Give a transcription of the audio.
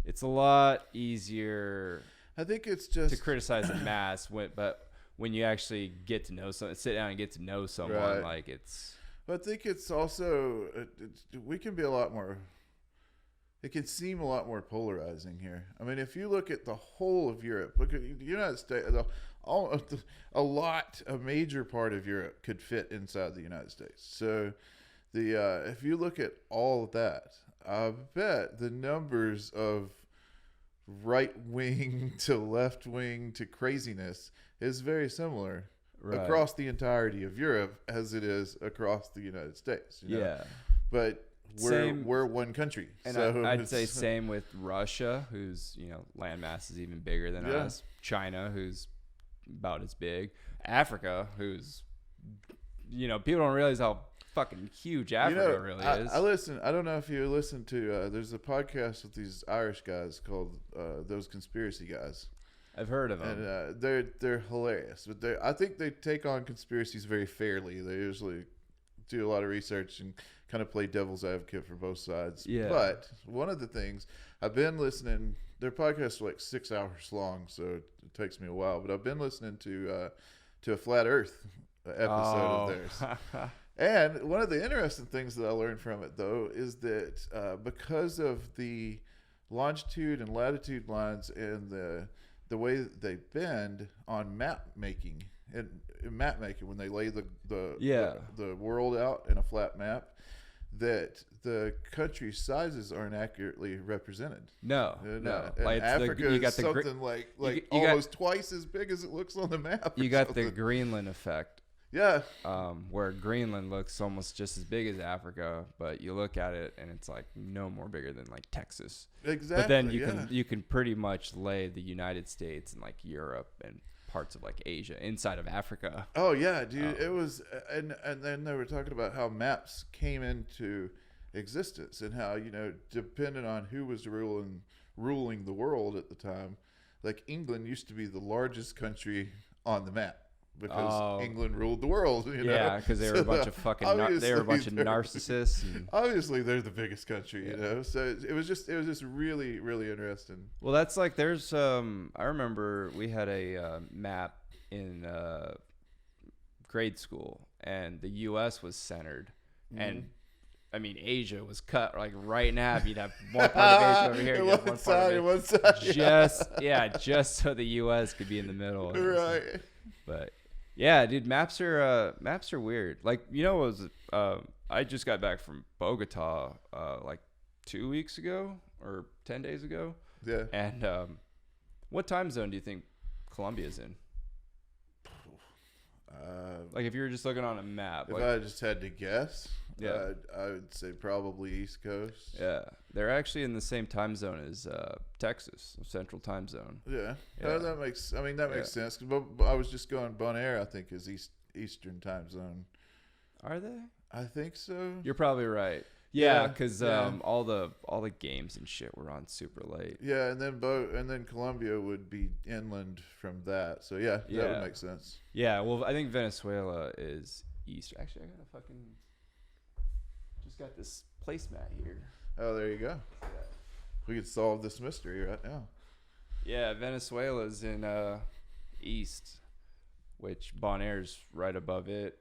it's a lot easier. I think it's just to criticize a mass, but when you actually get to know someone, sit down and get to know someone, right. like it's. I think it's also we can be a lot more. It can seem a lot more polarizing here. I mean, if you look at the whole of Europe, look at the United States. A major part of Europe could fit inside the United States. So, if you look at all of that, I bet the numbers of right wing to left wing to craziness is very similar across the entirety of Europe as it is across the United States. You know? Yeah, but we're one country, and so I'd say same with Russia, whose landmass is even bigger than us. China, who's about as big. Africa, who's people don't realize how fucking huge Africa really is. I don't know if you listen to. There's a podcast with these Irish guys called Those Conspiracy Guys. I've heard of them, and they're hilarious. But I think they take on conspiracies very fairly. They usually do a lot of research and kind of play devil's advocate for both sides. Yeah. But one of the things I've been listening, their podcasts are like 6 hours long, so it takes me a while. But I've been listening to a Flat Earth episode of theirs. And one of the interesting things that I learned from it, though, is that because of the longitude and latitude lines and the way that they bend on map making, and map making when they lay the world out in a flat map, that the country sizes aren't accurately represented. No. Like Africa is something like almost twice as big as it looks on the map. You got the Greenland effect. Yeah. Where Greenland looks almost just as big as Africa, but you look at it and it's like no more bigger than like Texas. Exactly. But then you can pretty much lay the United States and like Europe and parts of like Asia inside of Africa. Oh yeah, dude. It was, and then they were talking about how maps came into existence and how depending on who was ruling the world at the time, like England used to be the largest country on the map. Because England ruled the world, Yeah, because they were a bunch of fucking narcissists. Obviously, they're the biggest country, So it was just really, really interesting. Well, that's like there's I remember we had a map in grade school, and the U.S. was centered, and I mean Asia was cut like right in half. You'd have one part of Asia over here, one side, just so the U.S. could be in the middle, right? But yeah, dude, maps are weird. Like, I just got back from Bogota like 2 weeks ago or 10 days ago. Yeah. And what time zone do you think Colombia's in? Like if you were just looking on a map. If I just had to guess, I would say probably East Coast. Yeah. They're actually in the same time zone as Texas, Central Time Zone. Yeah. That makes sense. But I was just going Bonaire, I think, is Eastern Time Zone. Are they? I think so. You're probably right. Yeah, because all the games and shit were on super late. Yeah, and then Colombia would be inland from that. So that would make sense. Yeah, well, I think Venezuela is east. Actually, I gotta fucking just got this placemat here. Oh, there you go. Yeah. We could solve this mystery right now. Yeah, Venezuela's in east, which Bonaire's right above it.